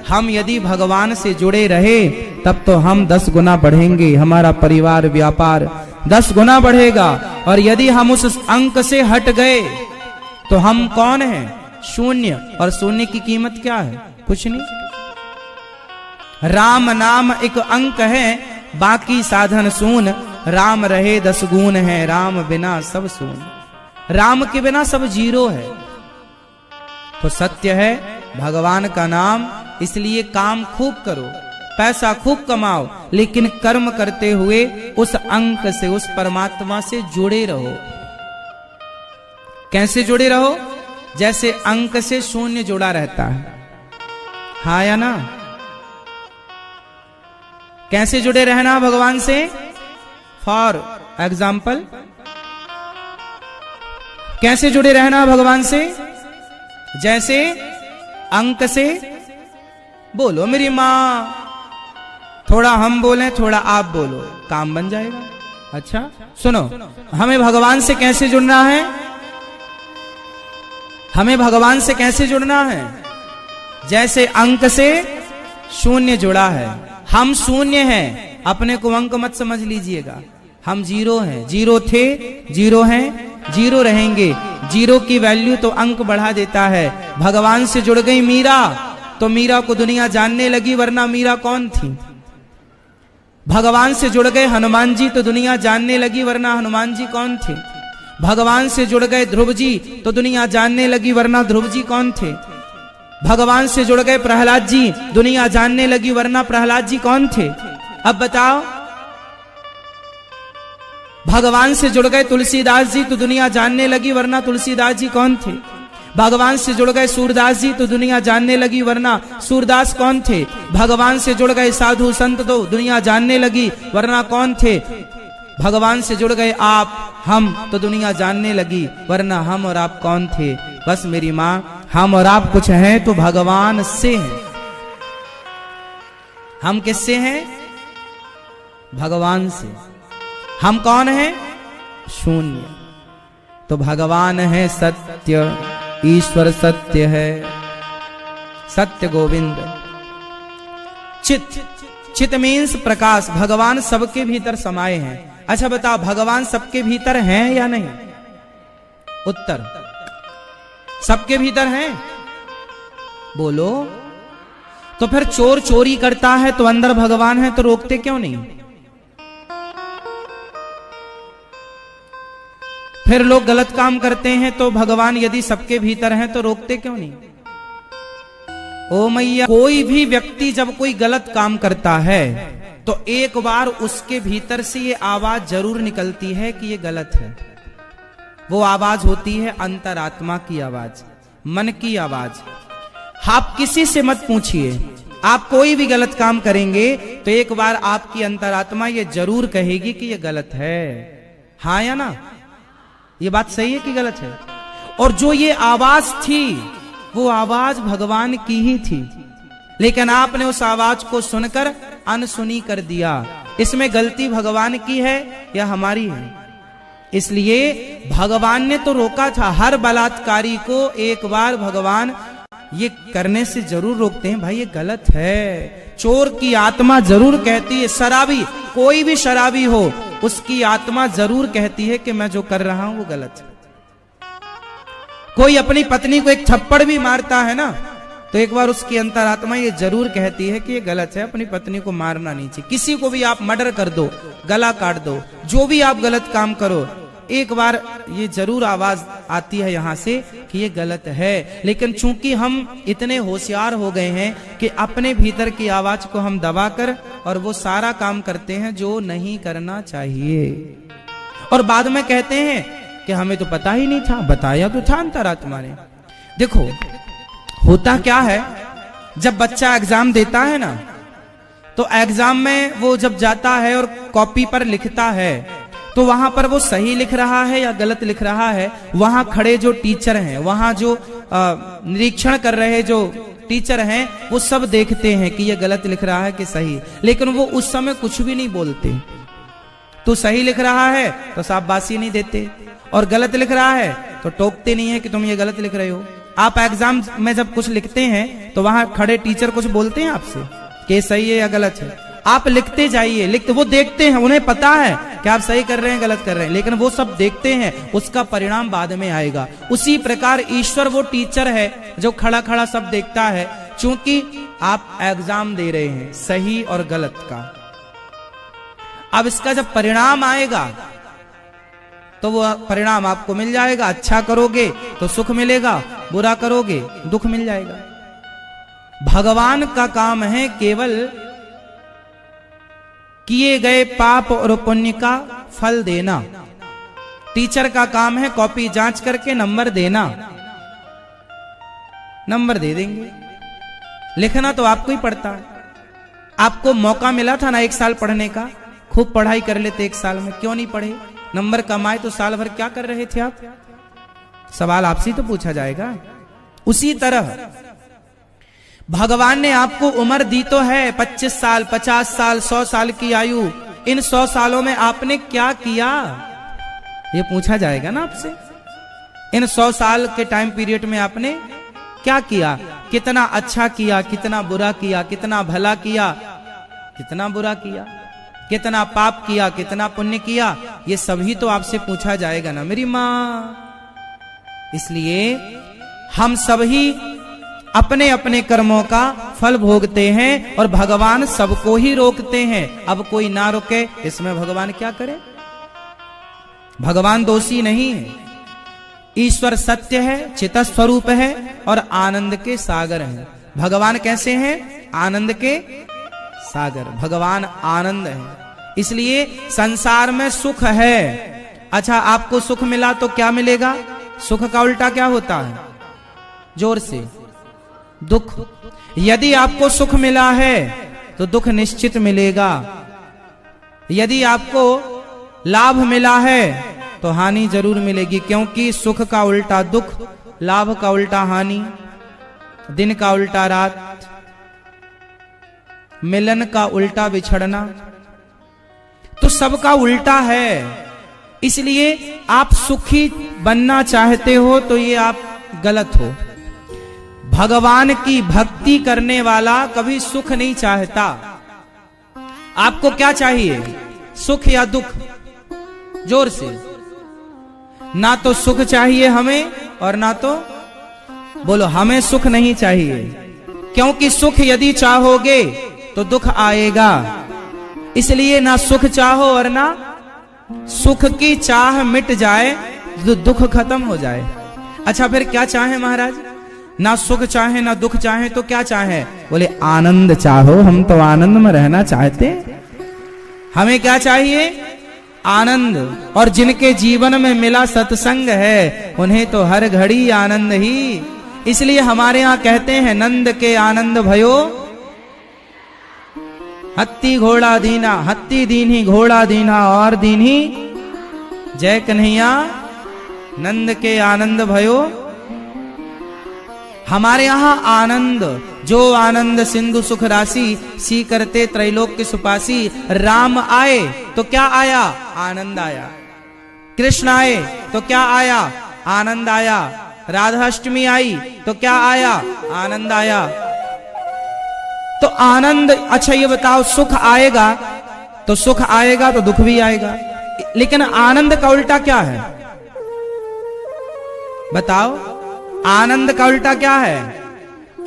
हम यदि भगवान से जुड़े रहे तब तो हम 10 गुना बढ़ेंगे, हमारा परिवार व्यापार 10 गुना बढ़ेगा। और यदि हम उस अंक से हट गए तो हम कौन हैं? शून्य। और शून्य की कीमत क्या है? कुछ नहीं। राम नाम एक अंक है, बाकी साधन शून। राम रहे 10 गुण है, राम बिना सब शून। राम के बिना सब जीरो है। तो सत्य है भगवान का नाम। इसलिए काम खूब करो, पैसा खूब कमाओ, लेकिन कर्म करते हुए उस अंक से, उस परमात्मा से जुड़े रहो। कैसे जुड़े रहो? जैसे अंक से शून्य जुड़ा रहता है, हाँ या ना? कैसे जुड़े रहना भगवान से? फॉर एग्जाम्पल, कैसे जुड़े रहना भगवान से? जैसे अंक से। बोलो मेरी मां, थोड़ा हम बोलें थोड़ा आप बोलो, काम बन जाएगा। अच्छा सुनो, हमें भगवान से कैसे जुड़ना है? हमें भगवान से कैसे जुड़ना है? जैसे अंक से शून्य जुड़ा है। हम शून्य हैं, अपने को अंक मत समझ लीजिएगा। हम जीरो हैं, जीरो थे, जीरो हैं, जीरो रहेंगे। जीरो की वैल्यू तो अंक बढ़ा देता है। भगवान से जुड़ गई मीरा तो मीरा को दुनिया जानने लगी, वरना मीरा कौन थी? भगवान से जुड़ गए हनुमान जी तो दुनिया जानने लगी, वरना हनुमान जी कौन थे? भगवान से जुड़ गए ध्रुव जी तो दुनिया जानने लगी, वरना ध्रुव जी कौन थे? भगवान से जुड़ गए प्रहलाद जी, दुनिया जानने लगी, वरना प्रहलाद जी कौन थे? अब बताओ। भगवान से जुड़ गए तुलसीदास जी तो दुनिया जानने लगी, वरना तुलसीदास जी कौन थे? भगवान से जुड़ गए सूरदास जी तो दुनिया जानने लगी, वरना सूरदास कौन थे? भगवान से जुड़ गए साधु संत तो दुनिया जानने लगी, वरना कौन थे? भगवान से जुड़ गए आप, हम तो दुनिया जानने लगी, वरना हम और आप कौन थे? बस मेरी माँ, हम और आप कुछ हैं तो भगवान से हैं। हम किससे हैं? भगवान से। हम कौन हैं? शून्य। तो भगवान है सत्य, ईश्वर सत्य है, सत्य गोविंद। चित, चित मीन्स प्रकाश। भगवान सबके भीतर समाये हैं। अच्छा बताओ, भगवान सबके भीतर हैं या नहीं? उत्तर, सबके भीतर हैं। बोलो। तो फिर चोर चोरी करता है तो अंदर भगवान है, तो रोकते क्यों नहीं? फिर लोग गलत काम करते हैं तो भगवान यदि सबके भीतर हैं तो रोकते क्यों नहीं? ओ मैया, कोई भी व्यक्ति जब कोई गलत काम करता है तो एक बार उसके भीतर से ये आवाज जरूर निकलती है कि ये गलत है। वो आवाज होती है अंतरात्मा की आवाज, मन की आवाज। आप किसी से मत पूछिए, आप कोई भी गलत काम करेंगे तो एक बार आपकी अंतरात्मा ये जरूर कहेगी कि ये गलत है, हाँ या ना? ये बात सही है कि गलत है? और जो ये आवाज थी वो आवाज भगवान की ही थी, लेकिन आपने उस आवाज को सुनकर अनसुनी कर दिया। इसमें गलती भगवान की है या हमारी है? इसलिए भगवान ने तो रोका था। हर बलात्कारी को एक बार भगवान ये करने से जरूर रोकते हैं, भाई ये गलत है। चोर की आत्मा जरूर कहती है, शराबी, कोई भी शराबी हो, उसकी आत्मा जरूर कहती है कि मैं जो कर रहा हूं वो गलत है। कोई अपनी पत्नी को एक थप्पड़ भी मारता है ना, तो एक बार उसकी अंतरात्मा ये जरूर कहती है कि ये गलत है, अपनी पत्नी को मारना नहीं चाहिए। किसी को भी आप मर्डर कर दो, गला काट दो, जो भी आप गलत काम करो, एक बार ये जरूर आवाज आती है यहां से कि ये गलत है। लेकिन चूंकि हम इतने होशियार हो गए हैं कि अपने भीतर की आवाज को हम दबाकर और वो सारा काम करते हैं जो नहीं करना चाहिए, और बाद में कहते हैं कि हमें तो पता ही नहीं था। बताया तो था अंतरात्मा ने। देखो होता क्या है, जब बच्चा एग्जाम देता है ना, तो एग्जाम में वो जब जाता है और कॉपी पर लिखता है तो वहां पर वो सही लिख रहा है या गलत लिख रहा है, वहां खड़े जो टीचर हैं, वहां जो निरीक्षण कर रहे जो टीचर हैं, वो सब देखते हैं कि ये गलत लिख रहा है कि सही, लेकिन वो उस समय कुछ भी नहीं बोलते। तो सही लिख रहा है तो शाबाशी नहीं देते, और गलत लिख रहा है तो टोकते नहीं है कि तुम ये गलत लिख रहे हो। आप एग्जाम में जब कुछ लिखते हैं तो वहां खड़े टीचर कुछ बोलते हैं आपसे कि सही है या गलत है? आप लिखते जाइए, लिखते, वो देखते हैं, उन्हें पता है कि आप सही कर रहे हैं गलत कर रहे हैं, लेकिन वो सब देखते हैं, उसका परिणाम बाद में आएगा। उसी प्रकार ईश्वर वो टीचर है जो खड़ा खड़ा सब देखता है, क्योंकि आप एग्जाम दे रहे हैं सही और गलत का। अब इसका जब परिणाम आएगा तो वो परिणाम आपको मिल जाएगा। अच्छा करोगे तो सुख मिलेगा, बुरा करोगे दुख मिल जाएगा। भगवान का काम है केवल किए गए पाप और पुण्य का फल देना। टीचर का काम है कॉपी जांच करके नंबर देना, नंबर दे देंगे। लिखना तो आपको ही पड़ता है। आपको मौका मिला था ना 1 साल पढ़ने का, खूब पढ़ाई कर लेते 1 साल में, क्यों नहीं पढ़े? नंबर कमाए तो साल भर क्या कर रहे थे आप? सवाल आपसे तो पूछा जाएगा। उसी तरह भगवान ने आपको उम्र दी तो है 25 साल, 50 साल, 100 साल की आयु। इन 100 सालों में आपने क्या किया, ये पूछा जाएगा ना आपसे। इन 100 साल के टाइम पीरियड में आपने क्या किया, कितना अच्छा किया, कितना बुरा किया, कितना भला किया, कितना बुरा किया, कितना पाप किया, कितना पुण्य किया, ये सभी तो आपसे पूछा जाएगा ना मेरी माँ। इसलिए हम सभी अपने अपने कर्मों का फल भोगते हैं और भगवान सबको ही रोकते हैं। अब कोई ना रोके इसमें भगवान क्या करे? भगवान दोषी नहीं है। ईश्वर सत्य है, चित स्वरूप है और आनंद के सागर हैं। भगवान कैसे हैं? आनंद के सागर। भगवान आनंद है, इसलिए संसार में सुख है। अच्छा, आपको सुख मिला तो क्या मिलेगा? सुख का उल्टा क्या होता है? जोर से, दुख। यदि आपको सुख मिला है तो दुख निश्चित मिलेगा। यदि आपको लाभ मिला है तो हानि जरूर मिलेगी, क्योंकि सुख का उल्टा दुख, लाभ का उल्टा हानि, दिन का उल्टा रात, मिलन का उल्टा बिछड़ना, तो सबका उल्टा है। इसलिए आप सुखी बनना चाहते हो तो ये आप गलत हो। भगवान की भक्ति करने वाला कभी सुख नहीं चाहता। आपको क्या चाहिए, सुख या दुख? जोर से। ना तो सुख चाहिए हमें और ना तो, बोलो, हमें सुख नहीं चाहिए, क्योंकि सुख यदि चाहोगे तो दुख आएगा। इसलिए ना सुख चाहो और ना सुख की चाह मिट जाए तो दुख खत्म हो जाए। अच्छा, फिर क्या चाहे महाराज? ना सुख चाहे ना दुख चाहे तो क्या चाहे? बोले आनंद चाहो। हम तो आनंद में रहना चाहते हैं। हमें क्या चाहिए? आनंद। और जिनके जीवन में मिला सत्संग है उन्हें तो हर घड़ी आनंद ही। इसलिए हमारे यहां कहते हैं नंद के आनंद भयो हत्ती घोड़ा दीना, हत्ती दीन्ही घोड़ा दीना और दीन्ही जय कन्हैया। नंद के आनंद भयो। हमारे यहां आनंद, जो आनंद सिंधु सुख राशि, सी करते त्रैलोक्य सुपासी। राम आए तो क्या आया? आनंद आया। कृष्ण आए तो क्या आया? आनंद आया। राधाष्टमी आई तो क्या आया? आनंद आया। तो आनंद। अच्छा ये बताओ, सुख आएगा तो सुख आएगा तो दुख भी आएगा, लेकिन आनंद का उल्टा क्या है? बताओ, आनंद का उल्टा क्या है?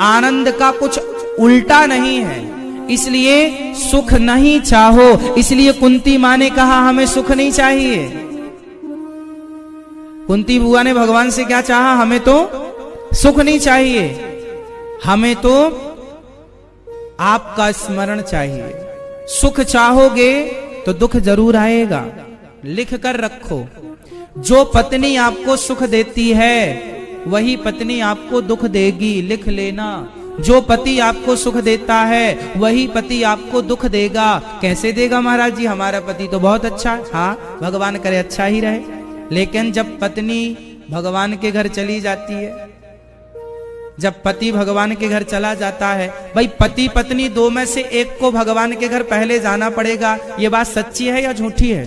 आनंद का कुछ उल्टा नहीं है। इसलिए सुख नहीं चाहो। इसलिए कुंती माँ ने कहा हमें सुख नहीं चाहिए। कुंती बुआ ने भगवान से क्या चाहा? हमें तो सुख नहीं चाहिए, हमें तो आपका स्मरण चाहिए। सुख चाहोगे तो दुख जरूर आएगा। लिख कर रखो, जो पत्नी आपको सुख देती है वही पत्नी आपको दुख देगी। लिख लेना। जो पति आपको सुख देता है वही पति आपको दुख देगा। कैसे देगा महाराज जी? हमारा पति तो बहुत अच्छा है। हाँ, भगवान करे अच्छा ही रहे। लेकिन जब पत्नी भगवान के घर चली जाती है, जब पति भगवान के घर चला जाता है, भाई पति पत्नी दो में से एक को भगवान के घर पहले जाना पड़ेगा। ये बात सच्ची है या झूठी है?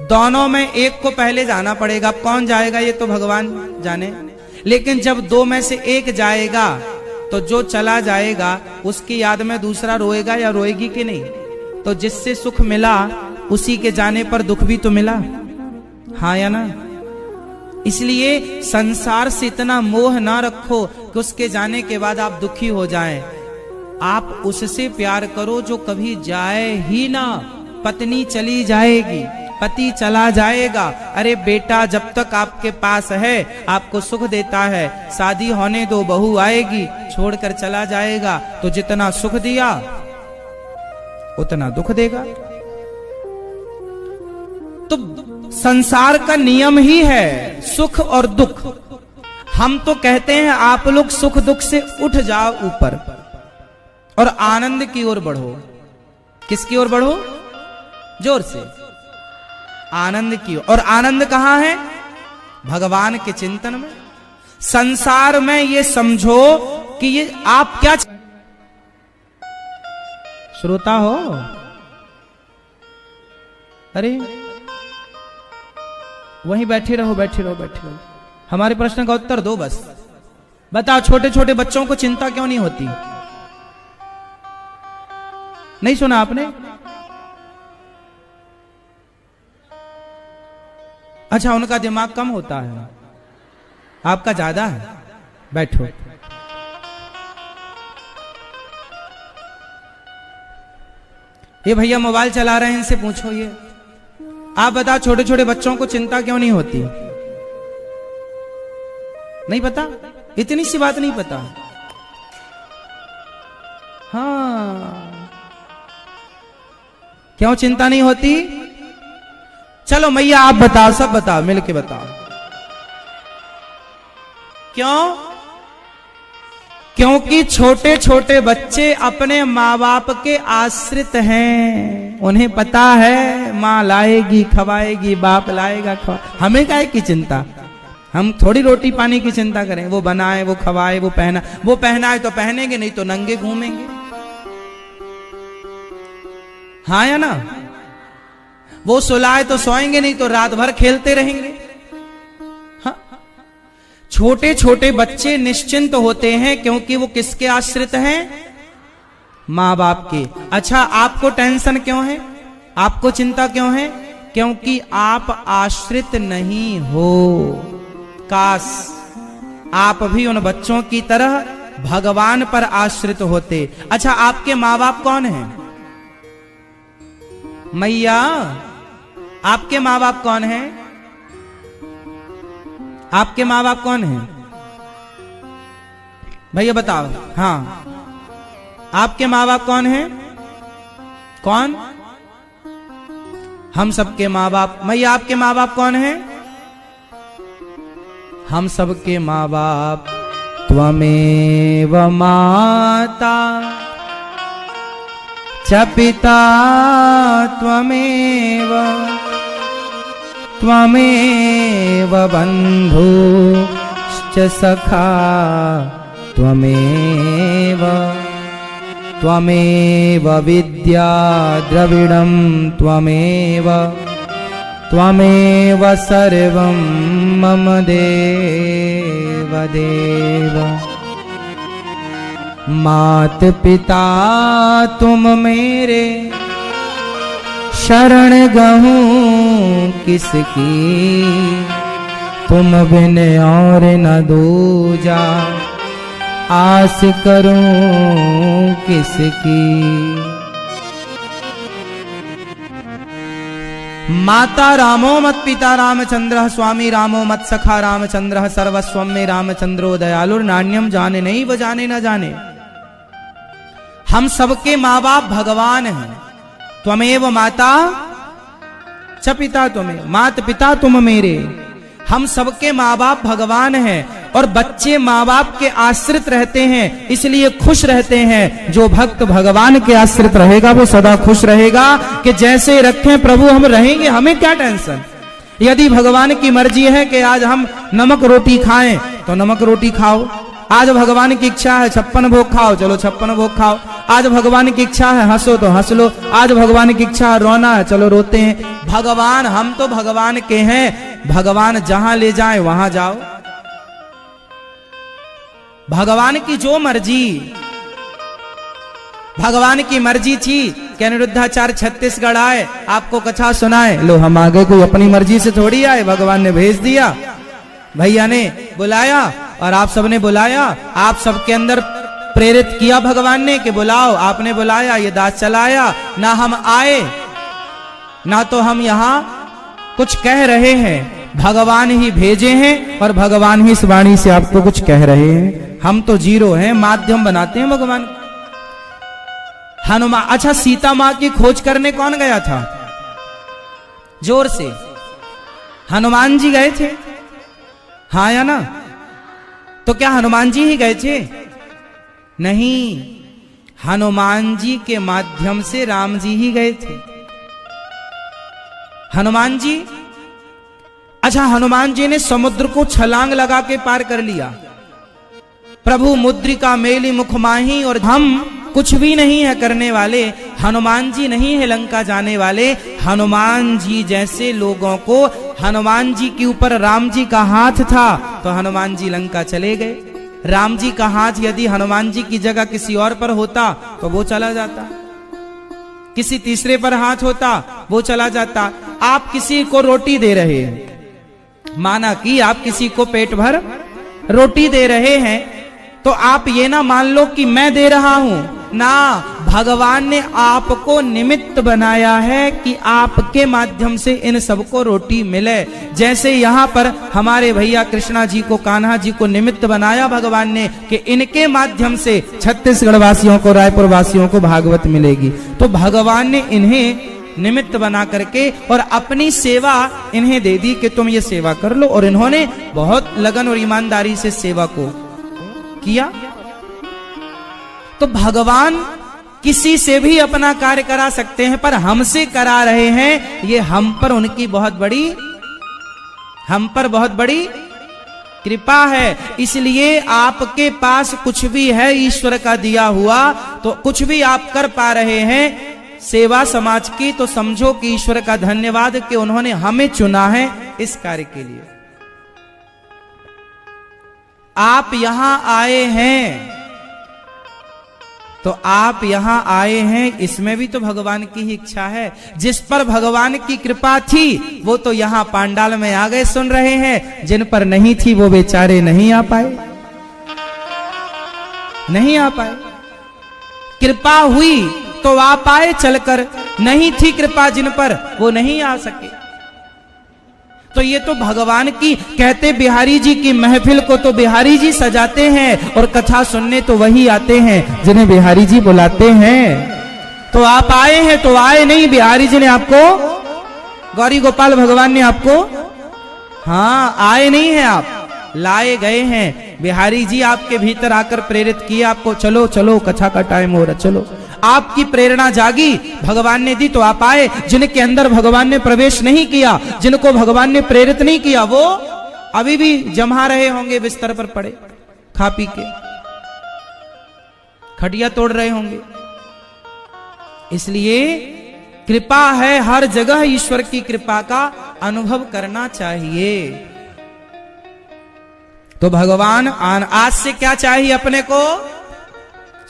दोनों में एक को पहले जाना पड़ेगा। कौन जाएगा ये तो भगवान जाने। लेकिन जब दो में से एक जाएगा तो जो चला जाएगा उसकी याद में दूसरा रोएगा या रोएगी कि नहीं? तो जिससे सुख मिला उसी के जाने पर दुख भी तो मिला, हाँ या ना? इसलिए संसार से इतना मोह ना रखो कि उसके जाने के बाद आप दुखी हो जाएं। आप उससे प्यार करो जो कभी जाए ही ना। पत्नी चली जाएगी, पति चला जाएगा, अरे बेटा जब तक आपके पास है आपको सुख देता है, शादी होने दो, बहू आएगी, छोड़कर चला जाएगा तो जितना सुख दिया उतना दुख देगा। तो संसार का नियम ही है सुख और दुख। हम तो कहते हैं आप लोग सुख दुख से उठ जाओ ऊपर और आनंद की ओर बढ़ो। किसकी ओर बढ़ो? जोर से, आनंद की ओर। और आनंद कहां है? भगवान के चिंतन में। संसार में ये समझो कि ये आप क्या श्रोता हो? अरे वहीं बैठे रहो, बैठे रहो, बैठे रहो। हमारे प्रश्न का उत्तर दो बस। बताओ, छोटे छोटे बच्चों को चिंता क्यों नहीं होती? नहीं सुना आपने? अच्छा, उनका दिमाग कम होता है, आपका ज्यादा है। बैठो। ये भैया मोबाइल चला रहे हैं, इनसे पूछो। ये आप बताओ, छोटे छोटे बच्चों को चिंता क्यों नहीं होती? नहीं पता? इतनी सी बात नहीं पता? हाँ, क्यों चिंता नहीं होती? चलो मैया आप बताओ, सब बताओ, मिलके बताओ। क्यों? क्योंकि छोटे छोटे बच्चे अपने माँ बाप के आश्रित हैं। उन्हें पता है माँ लाएगी खवाएगी, बाप लाएगा खवा। हमें काहे की चिंता? हम थोड़ी रोटी पानी की चिंता करें। वो बनाए, वो खवाए, वो पहना। वो पहनाए तो पहनेंगे, नहीं तो नंगे घूमेंगे, हाँ या ना? वो सुलाए तो सोएंगे, नहीं तो रात भर खेलते रहेंगे। हाँ? छोटे छोटे बच्चे निश्चिंत होते हैं क्योंकि वो किसके आश्रित हैं? माँ बाप के। अच्छा, आपको टेंशन क्यों है? आपको चिंता क्यों है? क्योंकि आप आश्रित नहीं हो। काश आप भी उन बच्चों की तरह भगवान पर आश्रित होते। अच्छा, आपके माँ बाप कौन हैं? मैया, आपके माँ बाप कौन हैं? आपके माँ बाप कौन हैं? भैया बताओ। हाँ, आपके माँ बाप कौन हैं? कौन? हम सबके माँ बाप। मैया, आपके माँ बाप कौन हैं? हम सबके माँ बाप। त्वमेव माता च पिता त्वमेव, त्वमेव बन्धुश्च सखा त्वमेव, त्वमेव विद्या द्रविणं त्वमेव, त्वमेव सर्वं मम देव देव। मात पिता तुम मेरे, शरण गहूं किसकी, तुम बिन और न दूजा, आस करूं किसकी। माता रामो मत पिता रामचंद्र, स्वामी रामो मत सखा रामचंद्र, सर्वस्वम में रामचंद्रो दयालुर, नान्यम जाने नहीं वो जाने न जाने। हम सबके माँ बाप भगवान हैं। त्वमेव माता च पिता तुम्हें, मात पिता तुम मेरे। हम सबके माँ बाप भगवान हैं और बच्चे माँ बाप के आश्रित रहते हैं, इसलिए खुश रहते हैं। जो भक्त भगवान के आश्रित रहेगा वो सदा खुश रहेगा कि जैसे रखें प्रभु हम रहेंगे, हमें क्या टेंशन। यदि भगवान की मर्जी है कि आज हम नमक रोटी खाएं तो नमक रोटी खाओ। आज भगवान की इच्छा है 56 भोग खाओ, चलो 56 भोग खाओ। आज भगवान की इच्छा है हंसो तो हंस लो। आज भगवान की इच्छा है रोना है, चलो रोते हैं। भगवान, हम तो भगवान के हैं। भगवान जहां ले जाए वहां जाओ। भगवान की जो मर्जी, भगवान की मर्जी थी कि अनिरुद्धाचार्य छत्तीसगढ़ आए, आपको कथा सुनाए। लो हम आगे, कोई अपनी मर्जी से थोड़ी आए, भगवान ने भेज दिया, भैया ने बुलाया और आप सबने बुलाया, आप सबके अंदर प्रेरित किया भगवान ने कि बुलाओ, आपने बुलाया, ये दास चलाया। ना हम आए ना तो हम यहां कुछ कह रहे हैं, भगवान ही भेजे हैं और भगवान ही इस वाणी से आपको कुछ कह रहे हैं। हम तो जीरो हैं, माध्यम बनाते हैं भगवान। हनुमान, अच्छा सीता मां की खोज करने कौन गया था? जोर से हनुमान जी गए थे, हाँ या ना? तो क्या हनुमान जी ही गए थे? नहीं, हनुमान जी के माध्यम से राम जी ही गए थे। हनुमान जी, अच्छा हनुमान जी ने समुद्र को छलांग लगा के पार कर लिया। प्रभु मुद्रिका मेली मुख माही, और हम कुछ भी नहीं है करने वाले, हनुमान जी नहीं है लंका जाने वाले। हनुमान जी जैसे लोगों को, हनुमान जी के ऊपर राम जी का हाथ था तो हनुमान जी लंका चले गए। राम जी का हाथ यदि हनुमान जी की जगह किसी और पर होता तो वो चला जाता, किसी तीसरे पर हाथ होता वो चला जाता। आप किसी को रोटी दे रहे हैं, माना कि आप किसी को पेट भर रोटी दे रहे हैं, तो आप ये ना मान लो कि मैं दे रहा हूं ना, भगवान ने आपको निमित्त बनाया है कि आपके माध्यम से इन सबको रोटी मिले। जैसे यहां पर हमारे भैया कृष्णा जी को, कान्हा जी को निमित्त बनाया भगवान ने कि इनके माध्यम से छत्तीसगढ़ वासियों को, रायपुर वासियों को भागवत मिलेगी। तो भगवान ने इन्हें निमित्त बना करके और अपनी सेवा इन्हें दे दी कि तुम ये सेवा कर लो, और इन्होंने बहुत लगन और ईमानदारी से सेवा को किया। तो भगवान किसी से भी अपना कार्य करा सकते हैं, पर हमसे करा रहे हैं, ये हम पर उनकी बहुत बड़ी कृपा है। इसलिए आपके पास कुछ भी है ईश्वर का दिया हुआ, तो कुछ भी आप कर पा रहे हैं सेवा समाज की, तो समझो कि ईश्वर का धन्यवाद कि उन्होंने हमें चुना है इस कार्य के लिए। आप यहां आए हैं तो आप यहां आए हैं, इसमें भी तो भगवान की ही इच्छा है। जिस पर भगवान की कृपा थी वो तो यहां पांडाल में आ गए, सुन रहे हैं। जिन पर नहीं थी वो बेचारे नहीं आ पाए, नहीं आ पाए। कृपा हुई तो आ पाए चलकर, नहीं थी कृपा जिन पर वो नहीं आ सके। तो ये तो भगवान की, कहते बिहारी जी की महफिल को तो बिहारी जी सजाते हैं और कथा सुनने तो वही आते हैं जिन्हें बिहारी जी बुलाते हैं। तो आप आए हैं तो आए नहीं, बिहारी जी ने आपको, गौरी गोपाल भगवान ने आपको, हाँ आए नहीं हैं आप, लाए गए हैं। बिहारी जी आपके भीतर आकर प्रेरित किए आपको, चलो चलो कथा का टाइम हो रहा, चलो। आपकी प्रेरणा जागी, भगवान ने दी तो आप आए। जिनके अंदर भगवान ने प्रवेश नहीं किया, जिनको भगवान ने प्रेरित नहीं किया, वो अभी भी जमा रहे होंगे बिस्तर पर पड़े, खा पी के खटिया तोड़ रहे होंगे। इसलिए कृपा है हर जगह, ईश्वर की कृपा का अनुभव करना चाहिए। तो भगवान आज से क्या चाहिए अपने को?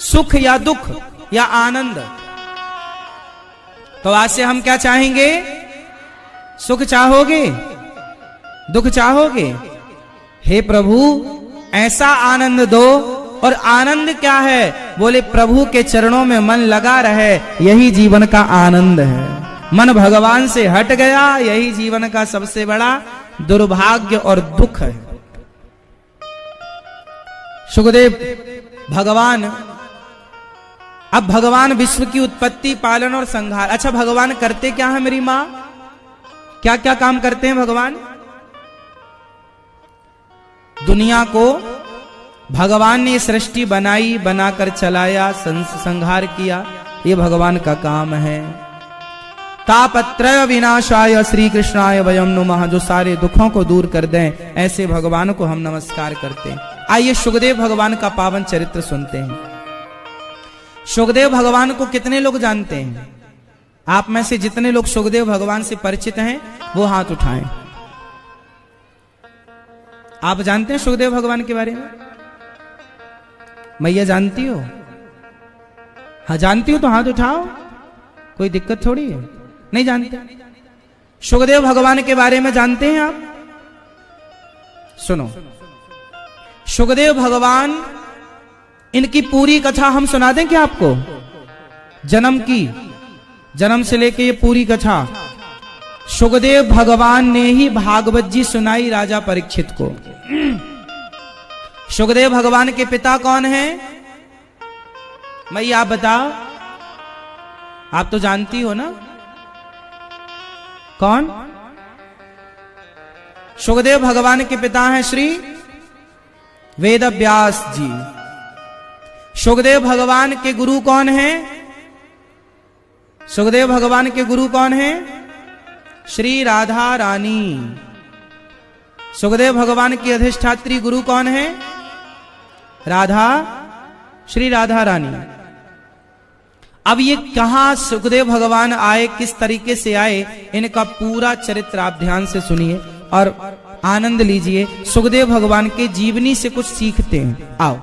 सुख या दुख या आनंद? तो आज से हम क्या चाहेंगे? सुख चाहोगे, दुख चाहोगे? हे प्रभु ऐसा आनंद दो। और आनंद क्या है? बोले प्रभु के चरणों में मन लगा रहे, यही जीवन का आनंद है। मन भगवान से हट गया, यही जीवन का सबसे बड़ा दुर्भाग्य और दुख है। सुखदेव भगवान, अब भगवान विश्व की उत्पत्ति, पालन और संहार। अच्छा भगवान करते क्या है मेरी मां? क्या क्या काम करते हैं भगवान? दुनिया को भगवान ने सृष्टि बनाई, बनाकर चलाया, संहार किया, ये भगवान का काम है। तापत्रय विनाशाय श्री कृष्णाय वयम नुमः, जो सारे दुखों को दूर कर दें, ऐसे भगवान को हम नमस्कार करते हैं। आइए सुखदेव भगवान का पावन चरित्र सुनते हैं। सुखदेव भगवान को कितने लोग जानते हैं? आप में से जितने लोग सुखदेव भगवान से परिचित हैं वो हाथ उठाएं। आप जानते हैं सुखदेव भगवान के बारे में? मैया जानती हो? हाँ जानती हो तो हाथ उठाओ, कोई दिक्कत थोड़ी है। नहीं जानते? सुखदेव भगवान के बारे में जानते हैं आप? सुनो, सुखदेव भगवान, इनकी पूरी कथा हम सुना दें क्या आपको? जन्म की, जन्म से लेके ये पूरी कथा सुखदेव भगवान ने ही भागवत जी सुनाई राजा परीक्षित को। सुखदेव भगवान के पिता कौन हैं? मैया आप बताओ, आप तो जानती हो ना कौन? सुखदेव भगवान के पिता हैं श्री वेद व्यास जी। सुखदेव भगवान के गुरु कौन हैं? सुखदेव भगवान के गुरु कौन हैं? श्री राधा रानी। सुखदेव भगवान की अधिष्ठात्री गुरु कौन है? राधा, श्री राधा रानी। अब ये कहां सुखदेव भगवान आए, किस तरीके से आए, इनका पूरा चरित्र आप ध्यान से सुनिए और आनंद लीजिए। सुखदेव भगवान के जीवनी से कुछ सीखते हैं। आओ,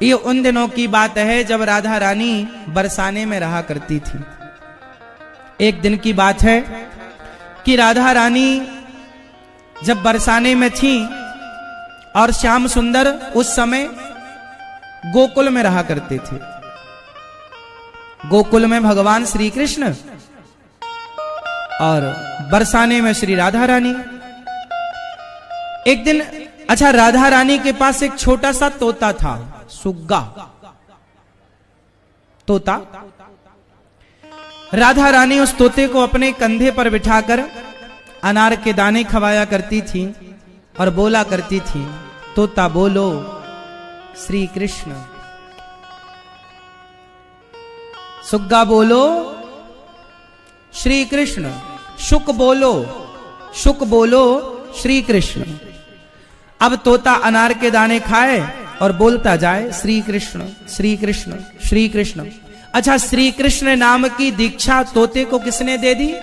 ये उन दिनों की बात है जब राधा रानी बरसाने में रहा करती थी। एक दिन की बात है कि राधा रानी जब बरसाने में थी और श्याम सुंदर उस समय गोकुल में रहा करते थे। गोकुल में भगवान श्री कृष्ण और बरसाने में श्री राधा रानी। एक दिन, अच्छा, राधा रानी के पास एक छोटा सा तोता था, सुग्गा तोता। राधा रानी उस तोते को अपने कंधे पर बिठाकर अनार के दाने खवाया करती थी और बोला करती थी, तोता बोलो श्री कृष्ण, सुग्गा बोलो श्री कृष्ण, शुक बोलो श्री कृष्ण। अब तोता अनार के दाने खाए और बोलता जाए श्री कृष्ण श्री कृष्ण श्री कृष्ण। अच्छा, श्री कृष्ण नाम की दीक्षा तोते को किसने दे दी?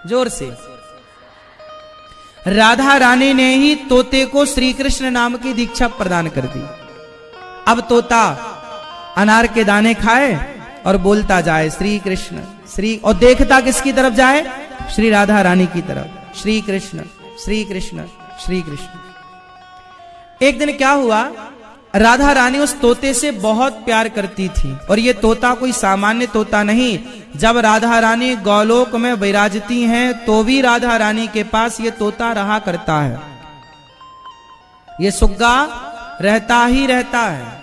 जोर से। राधा रानी ने ही तोते को श्री कृष्ण नाम की दीक्षा प्रदान कर दी। अब तोता अनार के दाने खाए और बोलता जाए श्री कृष्ण श्री, और देखता किसकी तरफ जाए? श्री राधा रानी की तरफ। श्री कृष्ण श्री कृष्ण श्री कृष्ण। एक दिन क्या हुआ, राधा रानी उस तोते से बहुत प्यार करती थी और ये तोता कोई सामान्य तोता नहीं। जब राधा रानी गौलोक में विराजती हैं तो भी राधा रानी के पास ये तोता रहा करता है। ये सुग्गा रहता ही रहता है।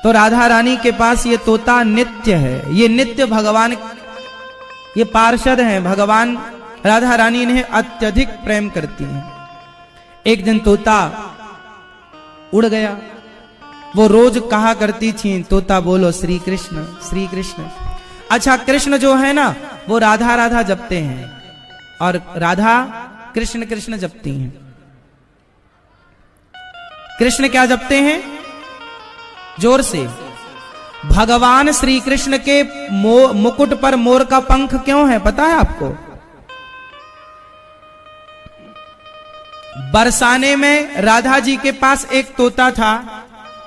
तो राधा रानी के पास ये तोता नित्य है। ये नित्य भगवान, ये पार्षद हैं भगवान। राधा रानी इन्हें अत्यधिक प्रेम करती हैं। एक दिन तोता उड़ गया। वो रोज कहा करती थी, तोता बोलो श्री कृष्ण श्री कृष्ण। अच्छा, कृष्ण जो है ना वो राधा राधा जपते हैं और राधा कृष्ण कृष्ण जपती हैं। कृष्ण क्या जपते हैं? जोर से। भगवान श्री कृष्ण के मुकुट पर मोर का पंख क्यों है पता है आपको? बरसाने में राधा जी के पास एक तोता था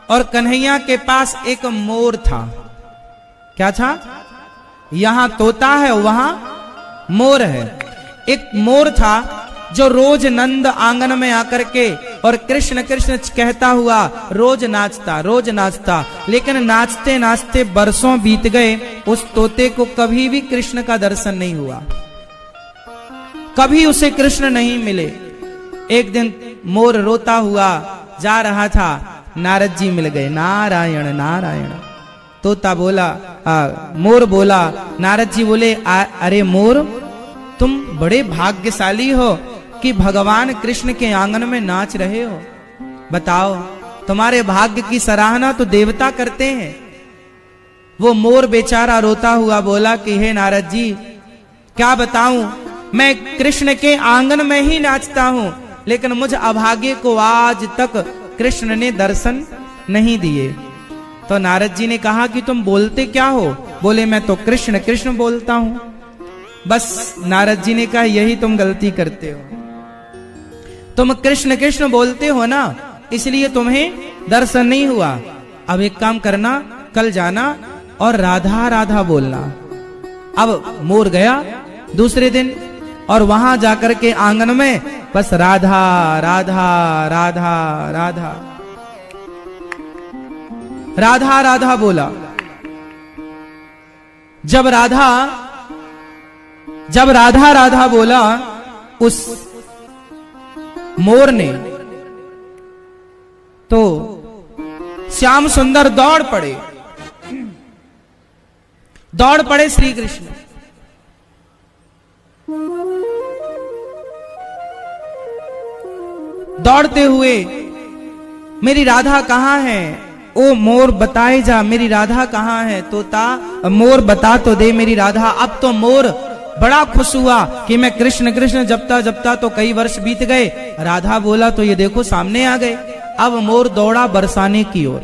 और कन्हैया के पास एक मोर था। क्या था? यहां तोता है, वहां मोर है। एक मोर था जो रोज नंद आंगन में आकर के और कृष्ण कृष्ण कहता हुआ रोज नाचता। लेकिन नाचते नाचते बरसों बीत गए, उस तोते को कभी भी कृष्ण का दर्शन नहीं हुआ, कभी उसे कृष्ण नहीं मिले। एक दिन मोर रोता हुआ जा रहा था, नारद जी मिल गए। नारायण नारायण। तोता बोला, मोर बोला, नारद जी बोले, अरे मोर, तुम बड़े भाग्यशाली हो कि भगवान कृष्ण के आंगन में नाच रहे हो। बताओ, तुम्हारे भाग्य की सराहना तो देवता करते हैं। वो मोर बेचारा रोता हुआ बोला कि हे नारद जी, क्या बताऊं, मैं कृष्ण के आंगन में ही नाचता हूं, लेकिन मुझ अभागे को आज तक कृष्ण ने दर्शन नहीं दिए। तो नारद जी ने कहा कि तुम बोलते क्या हो? बोले, मैं तो कृष्ण कृष्ण बोलता हूं। बस नारद जी ने कहा, यही तुम गलती करते हो। तुम कृष्ण कृष्ण बोलते हो ना, इसलिए तुम्हें दर्शन नहीं हुआ। अब एक काम करना, कल जाना और राधा राधा बोलना। अब मोर गया दूसरे दिन और वहां जाकर के आंगन में बस राधा राधा राधा राधा राधा राधा बोला। जब राधा राधा बोला, उस मोर ने तो श्याम सुंदर दौड़ पड़े श्री कृष्ण। दौड़ते हुए, मेरी राधा कहां है? ओ मोर बताए जा, मेरी राधा कहां है? तोता मोर बता तो दे मेरी राधा। अब तो मोर बड़ा खुश हुआ कि मैं कृष्ण कृष्ण जपता तो कई वर्ष बीत गए, राधा बोला तो ये देखो सामने आ गए। अब मोर दौड़ा बरसाने की ओर,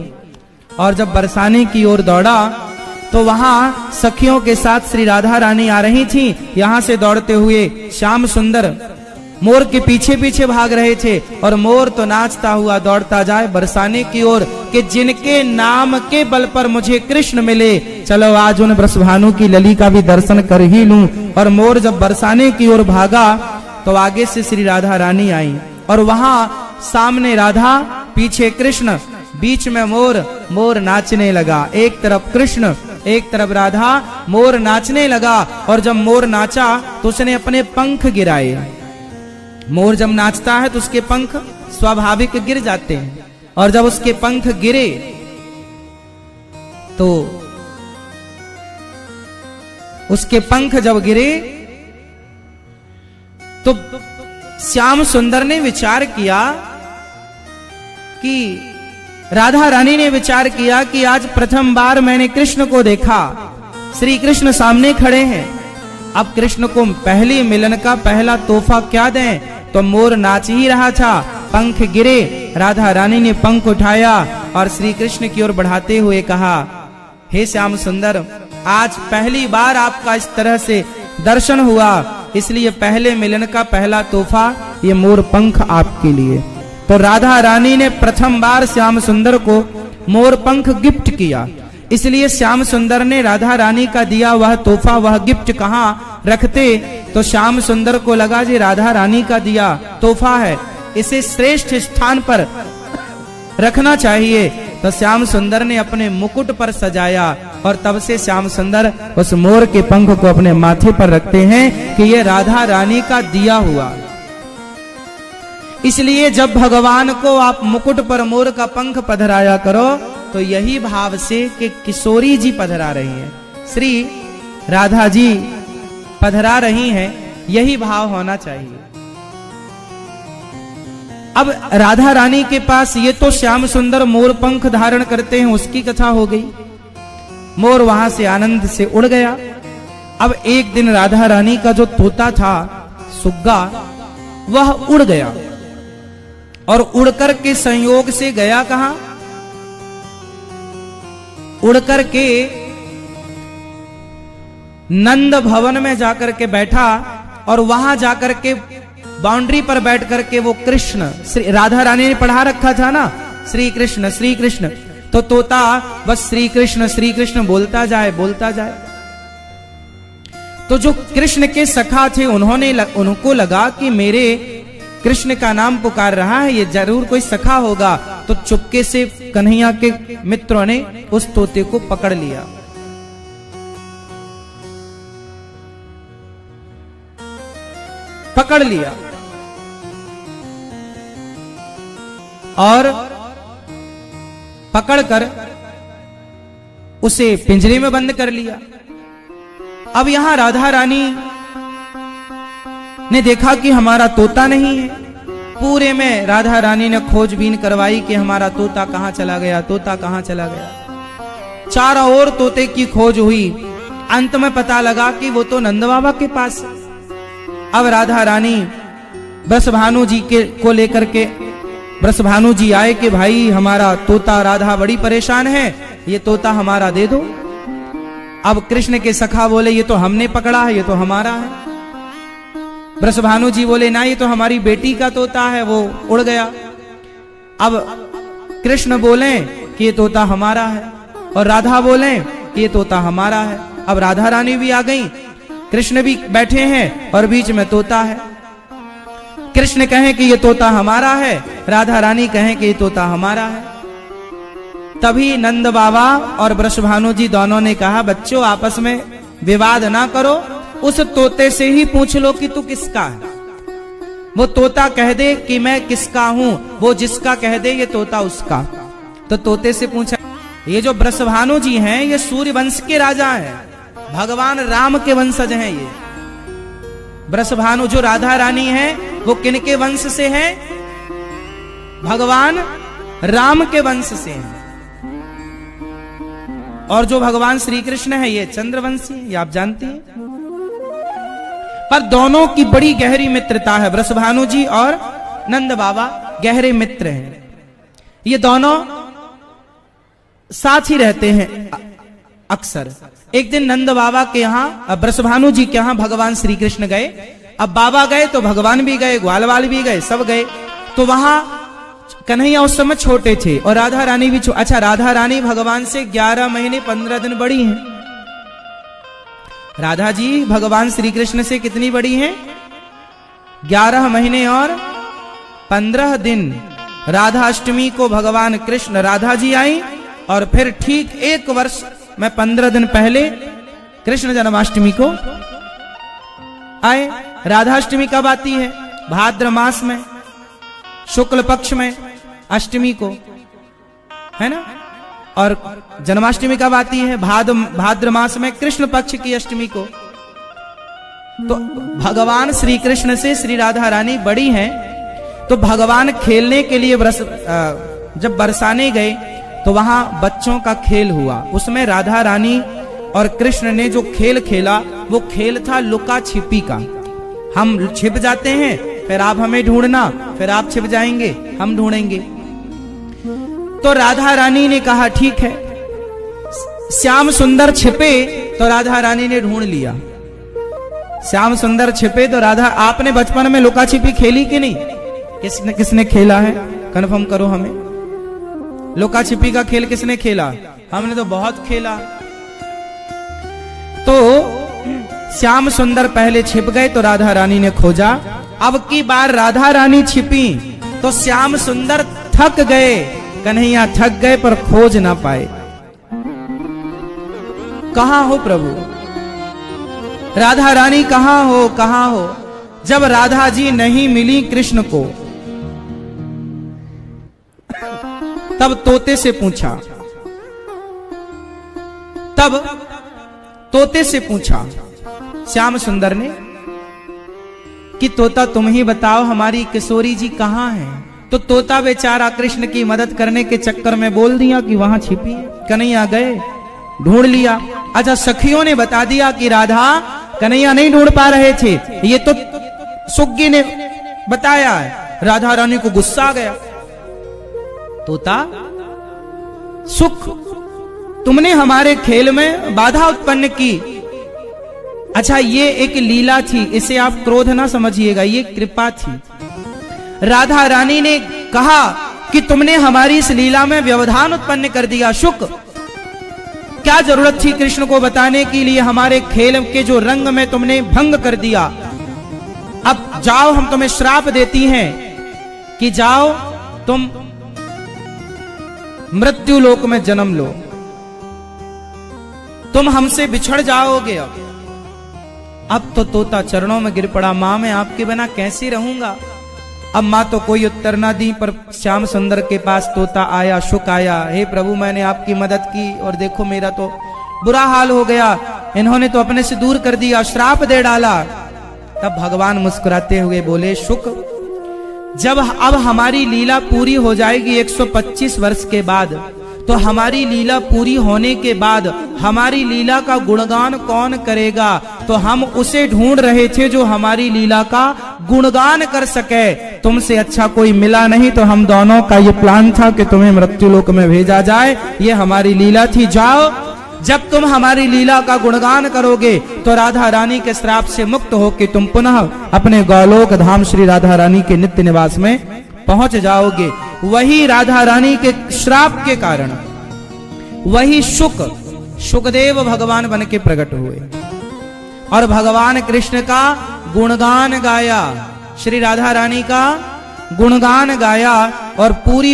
और जब बरसाने की ओर दौड़ा तो वहां सखियों के साथ श्री राधा रानी आ रही थी। यहां से दौड़ते हुए श्याम सुंदर मोर के पीछे पीछे भाग रहे थे, और मोर तो नाचता हुआ दौड़ता जाए बरसाने की ओर कि जिनके नाम के बल पर मुझे कृष्ण मिले, चलो आज उन वृषभानु की लली का भी दर्शन कर ही लूं। और मोर जब बरसाने की ओर भागा तो आगे से श्री राधा रानी आई, और वहां सामने राधा, पीछे कृष्ण, बीच में मोर नाचने लगा। एक तरफ कृष्ण, एक तरफ राधा, मोर नाचने लगा। और जब मोर नाचा तो उसने अपने पंख गिराए। मोर जब नाचता है तो उसके पंख स्वाभाविक गिर जाते हैं, और जब उसके पंख गिरे तो उसके पंख जब गिरे तो श्याम सुंदर ने विचार किया कि राधा रानी ने विचार किया कि आज प्रथम बार मैंने कृष्ण को देखा, श्री कृष्ण सामने खड़े हैं। अब कृष्ण को पहली मिलन का पहला तोहफा क्या दें? तो मोर नाच ही रहा था, पंख गिरे, राधा रानी ने पंख उठाया और श्री कृष्ण की ओर बढ़ाते हुए कहा, हे श्याम सुंदर, आज पहली बार आपका इस तरह से दर्शन हुआ, इसलिए पहले मिलन का पहला तोहफा ये मोर पंख आपके लिए। तो राधा रानी ने प्रथम बार श्याम सुंदर को मोर पंख गिफ्ट किया, इसलिए श्याम सुंदर ने राधा रानी का दिया वह तोहफा, वह गिफ्ट कहाँ रखते? तो श्याम सुंदर को लगा जी राधा रानी का दिया तोहफा है, इसे श्रेष्ठ स्थान पर रखना चाहिए। तो श्याम सुंदर ने अपने मुकुट पर सजाया, और तब से श्याम सुंदर उस मोर के पंख को अपने माथे पर रखते हैं कि ये राधा रानी का दिया हुआ। इसलिए जब भगवान को आप मुकुट पर मोर का पंख पधराया करो तो यही भाव से कि किशोरी जी पधरा रही हैं, श्री राधा जी पधरा रही हैं, यही भाव होना चाहिए। अब राधा रानी के पास ये तो श्याम सुंदर मोर पंख धारण करते हैं, उसकी कथा हो गई। मोर वहां से आनंद से उड़ गया। अब एक दिन राधा रानी का जो तोता था सुग्गा, वह उड़ गया, और उड़कर के संयोग से गया कहां? उड़कर के नंद भवन में जाकर के बैठा, और वहां जाकर के बाउंड्री पर बैठ करके वो कृष्ण, राधा रानी ने पढ़ा रखा था ना श्री कृष्ण श्री कृष्ण, तो तोता बस श्री कृष्ण बोलता जाए। तो जो कृष्ण के सखा थे उनको लगा कि मेरे कृष्ण का नाम पुकार रहा है, ये जरूर कोई सखा होगा। तो चुपके से कन्हैया के मित्रों ने उस तोते को पकड़ लिया। और पकड़कर उसे पिंजरे में बंद कर लिया। अब यहां राधा रानी ने देखा कि हमारा तोता नहीं है। पूरे में राधा रानी ने खोजबीन करवाई कि हमारा तोता कहां चला गया। चारों ओर तोते की खोज हुई, अंत में पता लगा कि वो तो नंद बाबा के पास है। अब राधा रानी वृषभानु जी को लेकर के, वृषभानु जी आए कि भाई हमारा तोता, राधा बड़ी परेशान है, ये तोता हमारा दे दो। अब कृष्ण के सखा बोले ये तो हमने पकड़ा है, ये तो हमारा है। वृषभानु जी बोले ना, ये तो हमारी बेटी का तोता है, वो उड़ गया। अब कृष्ण बोले कि ये तोता हमारा है, और राधा बोले कि ये तोता हमारा है। अब राधा रानी भी आ गई, कृष्ण भी बैठे हैं और बीच में तोता है। कृष्ण कहें कि ये तोता हमारा है, राधा रानी कहें कि ये तोता हमारा है। तभी नंद बाबा और वृषभानु जी दोनों ने कहा, बच्चों आपस में विवाद ना करो, उस तोते से ही पूछ लो कि तू किसका है। वो तोता कह दे कि मैं किसका हूं, वो जिसका कह दे ये तोता उसका। तो तोते से पूछा, ये जो वृषभानु जी हैं ये सूर्य वंश के राजा हैं, भगवान राम के वंशज हैं। ये वृषभानु जो राधा रानी है वो किनके वंश से है? भगवान राम के वंश से है। और जो भगवान श्री कृष्ण है ये चंद्रवंशी, ये आप जानती हैं। पर दोनों की बड़ी गहरी मित्रता है, वृषभानु जी और नंद बाबा गहरे मित्र हैं। ये दोनों साथ ही रहते हैं अक्सर। एक दिन नंद बाबा के यहाँ, वृषभानु जी के यहाँ भगवान श्री कृष्ण गए। अब बाबा गए तो भगवान भी गए, ग्वालवाल भी गए, सब गए। तो वहां कन्हैया उस समय छोटे थे और राधा रानी भी अच्छा, राधा रानी भगवान से 11 महीने 15 दिन बड़ी हैं। राधा जी भगवान श्री कृष्ण से कितनी बड़ी हैं? 11 महीने और 15 दिन। राधा अष्टमी को भगवान कृष्ण राधा जी आई, और फिर ठीक 1 वर्ष में 15 दिन पहले कृष्ण जन्माष्टमी को आए। राधाष्टमी कब आती है? भाद्र मास में, शुक्ल पक्ष में अष्टमी को, है ना। और जन्माष्टमी कब आती है? भाद्र मास में कृष्ण पक्ष की अष्टमी को। तो भगवान श्री कृष्ण से श्री राधा रानी बड़ी हैं। तो भगवान खेलने के लिए जब बरसाने गए तो वहां बच्चों का खेल हुआ। उसमें राधा रानी और कृष्ण ने जो खेल खेला वो खेल था लुका छिपी का। हम छिप जाते हैं, फिर आप हमें ढूंढना, फिर आप छिप जाएंगे, हम ढूंढेंगे। तो राधा रानी ने कहा ठीक है। श्याम सुंदर छिपे तो राधा रानी ने ढूंढ लिया। श्याम सुंदर छिपे तो राधा, आपने बचपन में लुका छिपी खेली कि नहीं? किसने खेला है? कन्फर्म करो हमें। लुका छिपी का खेल किसने खेला? हमने तो बहुत खेला। तो श्याम सुंदर पहले छिप गए तो राधा रानी ने खोजा। अब की बार राधा रानी छिपी तो श्याम सुंदर थक गए, कन्हैया थक गए पर खोज ना पाए। कहां हो प्रभु? राधा रानी कहां हो, कहां हो? जब राधा जी नहीं मिली कृष्ण को, तब तोते से पूछा, श्याम सुंदर ने कि तोता तुम ही बताओ हमारी किशोरी जी कहां है। तो तोता बेचारा कृष्ण की मदद करने के चक्कर में बोल दिया कि वहां छिपी है। कन्हैया गए, ढूंढ लिया। अच्छा, सखियों ने बता दिया कि राधा कन्हैया नहीं ढूंढ पा रहे थे, ये तो सुग्गी ने बताया है। राधा रानी को गुस्सा आ गया। तोता, सुख, तुमने हमारे खेल में बाधा उत्पन्न की। अच्छा, ये एक लीला थी, इसे आप क्रोध ना समझिएगा, ये कृपा थी। राधा रानी ने कहा कि तुमने हमारी इस लीला में व्यवधान उत्पन्न कर दिया। शुक, क्या जरूरत थी कृष्ण को बताने के लिए? हमारे खेल के जो रंग में तुमने भंग कर दिया। अब जाओ, हम तुम्हें श्राप देती हैं कि जाओ तुम मृत्यु लोक में जन्म लो, तुम हमसे बिछड़ जाओगे। अब तो तोता चरणों में गिर पड़ा, मां मैं आपके बिना कैसे रहूंगा। अब मां तो कोई उत्तर ना दी, पर श्याम सुंदर के पास तोता आया, शुक आया। हे प्रभु, मैंने आपकी मदद की और देखो मेरा तो बुरा हाल हो गया, इन्होंने तो अपने से दूर कर दिया, श्राप दे डाला। तब भगवान मुस्कुराते हुए बोले, शुक, जब अब हमारी लीला पूरी हो जाएगी 125 वर्ष के बाद, तो हमारी लीला पूरी होने के बाद हमारी लीला का गुणगान कौन करेगा? तो हम उसे ढूंढ रहे थे जो हमारी लीला का गुणगान कर सके। तुमसे अच्छा कोई मिला नहीं, तो हम दोनों का ये प्लान था कि तुम्हें मृत्युलोक में भेजा जाए। ये हमारी लीला थी। जाओ, जब तुम हमारी लीला का गुणगान करोगे तो राधा रानी के श्राप से मुक्त होकर तुम पुनः अपने गोलोक धाम श्री राधा रानी के नित्य निवास में पहुंच जाओगे। वही राधा रानी के श्राप के कारण वही सुखदेव भगवान बन के प्रकट हुए और भगवान कृष्ण का गुणगान गाया, श्री राधा रानी का गुणगान गाया। और पूरी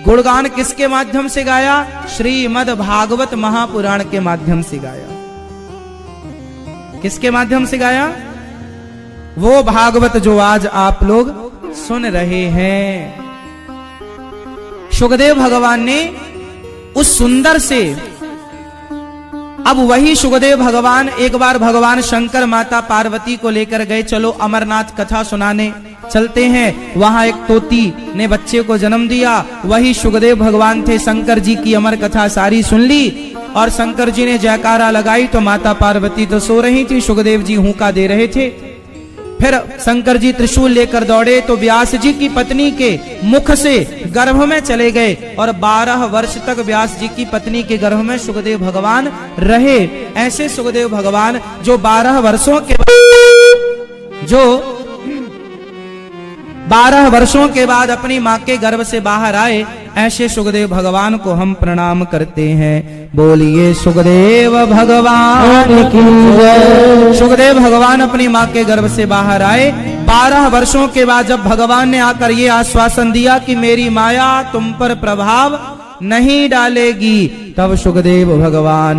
गुणगान किसके माध्यम से गाया? श्रीमद् भागवत महापुराण के माध्यम से गाया। किसके माध्यम से गाया? वो भागवत जो आज आप लोग सुन रहे हैं। सुखदेव भगवान ने उस सुंदर से, अब वही सुखदेव भगवान एक बार भगवान शंकर माता पार्वती को लेकर गए, चलो अमरनाथ कथा सुनाने चलते हैं। वहां एक तोती ने बच्चे को जन्म दिया, वही सुखदेव भगवान थे। शंकर जी की अमर कथा सारी सुन ली और शंकर जी ने जयकारा लगाई तो माता पार्वती तो सो रही थी, सुखदेव जी हुंका दे रहे थे। फिर शंकर जी त्रिशूल लेकर दौड़े तो व्यास जी की पत्नी के मुख से गर्भ में चले गए और 12 वर्ष तक व्यास जी की पत्नी के गर्भ में सुखदेव भगवान रहे। ऐसे सुखदेव भगवान जो 12 वर्षों के बाद अपनी माँ के गर्भ से बाहर आए, ऐसे सुखदेव भगवान को हम प्रणाम करते हैं। बोलिए सुखदेव भगवान की जय। सुखदेव भगवान अपनी माँ के गर्भ से बाहर आए। 12 वर्षों के बाद जब भगवान ने आकर ये आश्वासन दिया कि मेरी माया तुम पर प्रभाव नहीं डालेगी, तब सुखदेव भगवान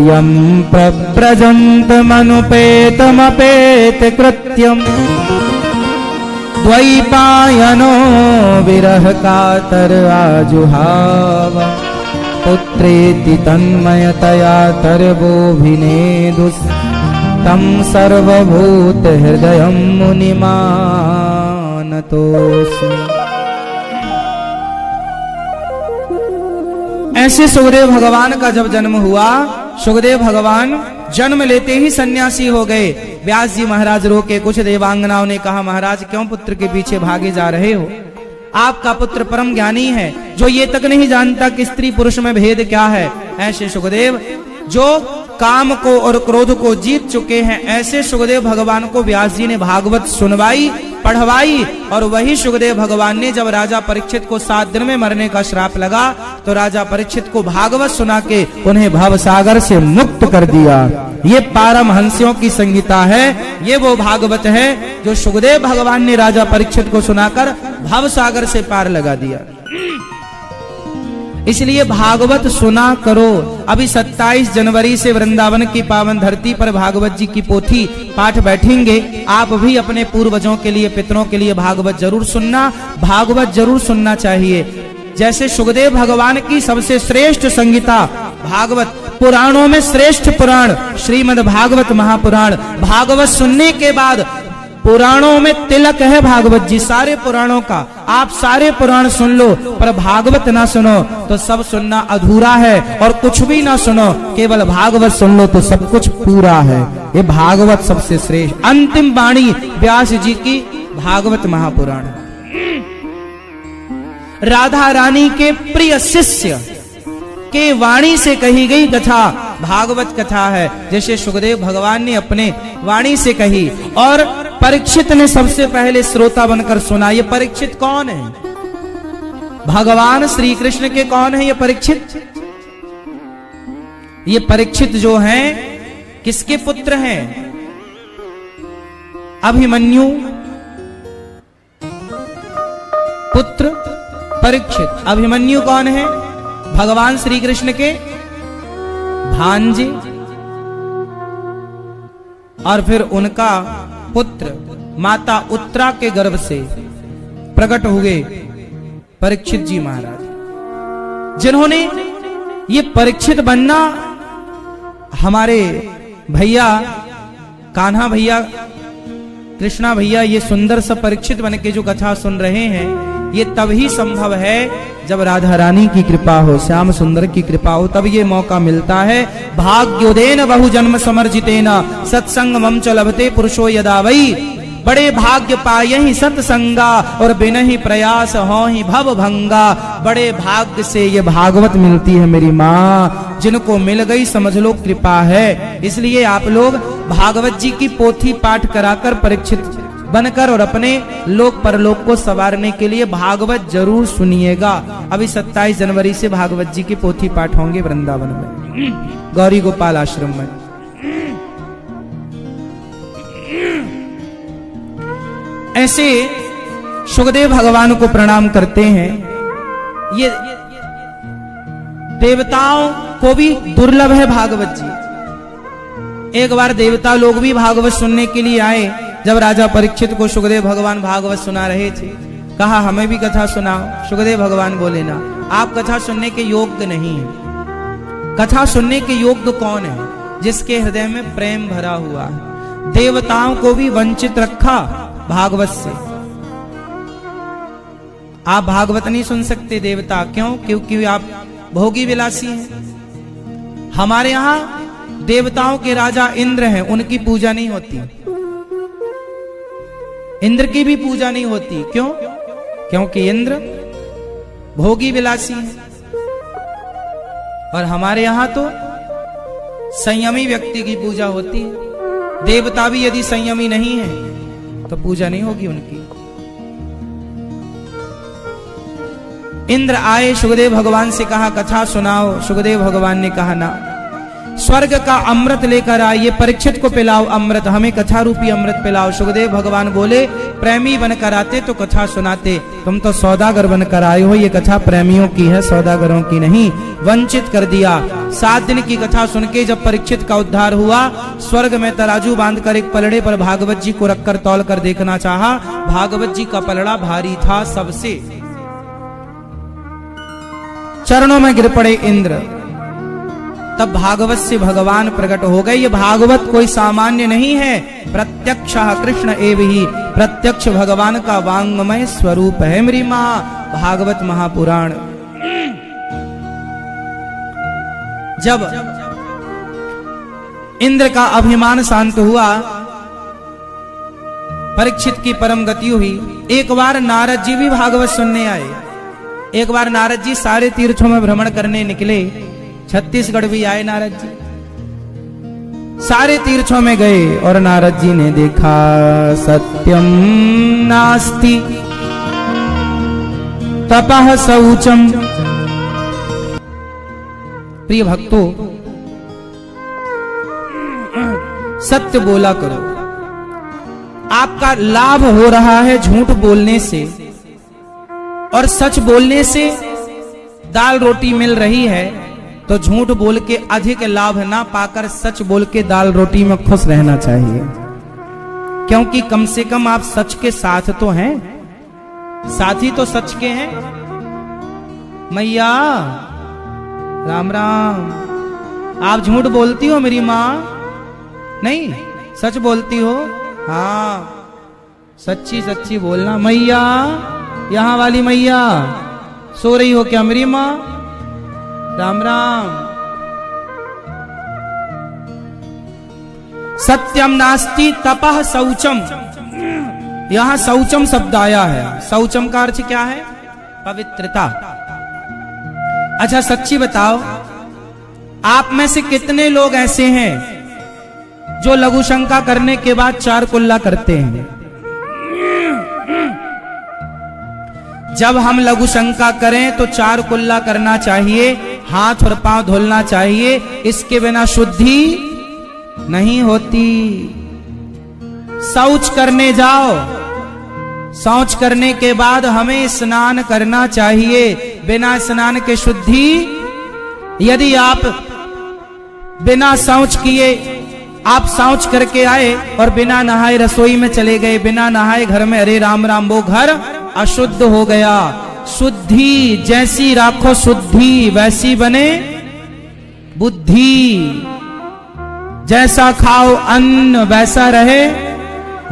यम प्रव्रजंत मनुपेतमपेत कृत्यम द्वैपायनो विरह कातर आजुहाव पुत्रेति तन्मयतया तरवोभिनेदुस् तम सर्वभूत हृदयं मुनिमानतोऽस्मि। ऐसे सुखदेव भगवान का जब जन्म हुआ, सुखदेव भगवान जन्म लेते ही सन्यासी हो गए। व्यास जी महाराज रोके, कुछ देवांगनाओं ने कहा महाराज क्यों पुत्र के पीछे भागे जा रहे हो? आपका पुत्र परम ज्ञानी है जो ये तक नहीं जानता कि स्त्री पुरुष में भेद क्या है। ऐसे सुखदेव जो काम को और क्रोध को जीत चुके हैं, ऐसे सुखदेव भगवान को व्यास जी ने भागवत सुनवाई, पढ़वाई। और वही सुखदेव भगवान ने जब राजा परीक्षित को 7 दिन में मरने का श्राप लगा तो राजा परीक्षित को भागवत सुना के उन्हें भवसागर से मुक्त कर दिया। ये पारमहंसियों की संगीता है, ये वो भागवत है जो सुखदेव भगवान ने राजा परीक्षित को सुनाकर भवसागर से पार लगा दिया। इसलिए भागवत सुना करो। अभी 27 जनवरी से वृंदावन की पावन धरती पर भागवत जी की पोथी पाठ बैठेंगे। आप भी अपने पूर्वजों के लिए, पितरों के लिए भागवत जरूर सुनना, भागवत जरूर सुनना चाहिए। जैसे सुखदेव भगवान की सबसे श्रेष्ठ संगीता भागवत, पुराणों में श्रेष्ठ पुराण श्रीमद् भागवत महापुराण। भागवत सुनने के बाद पुराणों में तिलक है भागवत जी, सारे पुराणों का। आप सारे पुराण सुन लो पर भागवत ना सुनो तो सब सुनना अधूरा है, और कुछ भी ना सुनो केवल भागवत सुन लो तो सब कुछ पूरा है। ये भागवत सबसे श्रेष्ठ अंतिम वाणी व्यास जी की भागवत महापुराण। राधा रानी के प्रिय शिष्य के वाणी से कही गई कथा भागवत कथा है। जैसे सुखदेव भगवान ने अपने वाणी से कही और परीक्षित ने सबसे पहले श्रोता बनकर सुना। ये परीक्षित कौन है? भगवान श्री कृष्ण के कौन है ये परीक्षित? ये परीक्षित जो हैं किसके पुत्र हैं? अभिमन्यु पुत्र परीक्षित। अभिमन्यु कौन है? भगवान श्री कृष्ण के भांजे और फिर उनका पुत्र माता उत्तरा के गर्भ से प्रकट हुए परीक्षित जी महाराज, जिन्होंने ये परीक्षित बनना हमारे भैया कान्हा भैया, कृष्णा भैया, ये सुंदर सा परीक्षित बन के जो कथा सुन रहे हैं, ये तभी संभव है जब राधा रानी की कृपा हो, श्याम सुंदर की कृपा हो, तब ये मौका मिलता है। भाग्योदेन बहु जन्म समर्जितेन सत्संग मम च लभते पुरुषो यदा वै। बड़े भाग्य पायहि सत्संगा और बिनहि प्रयास होहि भव भंगा। बड़े भाग्य से ये भागवत मिलती है मेरी माँ, जिनको मिल गई समझ लो कृपा है। इसलिए आप लोग भागवत जी की पोथी पाठ कराकर परीक्षित बनकर और अपने लोक परलोक को संवारने के लिए भागवत जरूर सुनिएगा। अभी 27 जनवरी से भागवत जी की पोथी पाठ होंगे वृंदावन में, गौरी गोपाल आश्रम में। ऐसे सुखदेव भगवान को प्रणाम करते हैं। ये देवताओं को भी दुर्लभ है भागवत जी। एक बार देवता लोग भी भागवत सुनने के लिए आए। जब राजा परीक्षित को सुखदेव भगवान भागवत सुना रहे थे, कहा हमें भी कथा सुनाओ। सुखदेव भगवान बोले ना, आप कथा सुनने के योग्य नहीं है। कथा सुनने के योग्य कौन है? जिसके हृदय में प्रेम भरा हुआ है। देवताओं को भी वंचित रखा भागवत से। आप भागवत नहीं सुन सकते देवता, क्यों? क्योंकि आप भोगी विलासी हैं। हमारे यहां देवताओं के राजा इंद्र हैं, उनकी पूजा नहीं होती। इंद्र की भी पूजा नहीं होती। क्यों? क्योंकि इंद्र भोगी विलासी है। और हमारे यहां तो संयमी व्यक्ति की पूजा होती है। देवता भी यदि संयमी नहीं है तो पूजा नहीं होगी उनकी। इंद्र आए, सुखदेव भगवान से कहा कथा सुनाओ। सुखदेव भगवान ने कहा ना, स्वर्ग का अमृत लेकर आइए, परीक्षित को पिलाओ अमृत, हमें कथा रूपी अमृत पिलाओ। सुखदेव भगवान बोले, प्रेमी बनकर आते तो कथा सुनाते, तुम तो सौदागर बनकर आए हो, ये कथा प्रेमियों की है, सौदागरों की नहीं। वंचित कर दिया। 7 दिन की कथा सुन के जब परीक्षित का उद्धार हुआ, स्वर्ग में तराजू बांधकर एक पलड़े पर भागवत जी को रखकर तौल कर देखना चाहा। भागवत जी का पलड़ा भारी था सबसे। चरणों में गिर पड़े इंद्र। तब भागवत से भगवान प्रकट हो गए। ये भागवत कोई सामान्य नहीं है, प्रत्यक्ष कृष्ण एव ही, प्रत्यक्ष भगवान का वांगमय स्वरूप है मेरी माँ। भागवत महापुराण। जब इंद्र का अभिमान शांत हुआ, परीक्षित की परम गति हुई। एक बार नारद जी भी भागवत सुनने आए। एक बार नारद जी सारे तीर्थों में भ्रमण करने निकले। छत्तीसगढ़ भी आए नारद जी, सारे तीर्थों में गए और नारद जी ने देखा सत्यम नास्ति तपः शौचम। प्रिय भक्तों, सत्य बोला करो। आपका लाभ हो रहा है झूठ बोलने से, और सच बोलने से दाल रोटी मिल रही है, तो झूठ बोल के अधिक लाभ ना पाकर सच बोल के दाल रोटी में खुश रहना चाहिए। क्योंकि कम से कम आप सच के साथ तो हैं, साथी तो सच के हैं। मैया राम राम। आप झूठ बोलती हो मेरी माँ? नहीं, सच बोलती हो? हाँ, सच्ची सच्ची बोलना। मैया, यहाँ वाली मैया, सो रही हो क्या मेरी माँ? राम राम। सत्यम नास्ति तपः शौचम। यहां शौचम शब्द आया है। शौचम का अर्थ क्या है? पवित्रता। अच्छा सच्ची बताओ, आप में से कितने लोग ऐसे हैं जो लघु शंका करने के बाद 4 कुल्ला करते हैं? जब हम लघु शंका करें तो 4 कुल्ला करना चाहिए, हाथ और पांव धुलना चाहिए। इसके बिना शुद्धि नहीं होती। शौच करने जाओ, शौच करने के बाद हमें स्नान करना चाहिए। बिना स्नान के शुद्धि, यदि आप बिना शौच किए, आप शौच करके आए और बिना नहाए रसोई में चले गए, बिना नहाए घर में, अरे राम राम, वो घर अशुद्ध हो गया। शुद्धि जैसी राखो शुद्धि वैसी बने बुद्धि। जैसा खाओ अन्न वैसा रहे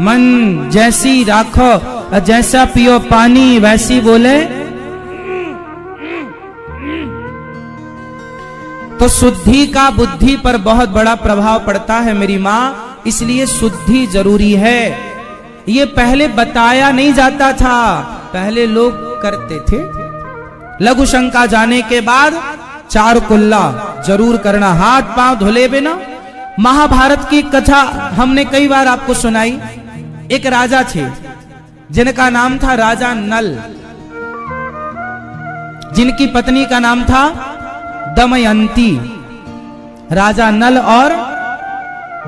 मन। जैसी राखो, जैसा पियो पानी वैसी बोले। तो शुद्धि का बुद्धि पर बहुत बड़ा प्रभाव पड़ता है मेरी माँ। इसलिए शुद्धि जरूरी है। ये पहले बताया नहीं जाता था, पहले लोग करते थे। लघु शंका जाने के बाद 4 कुल्ला जरूर करना, हाथ पांव धुले बिना। महाभारत की कथा हमने कई बार आपको सुनाई। एक राजा थे जिनका नाम था राजा नल, जिनकी पत्नी का नाम था दमयंती। राजा नल और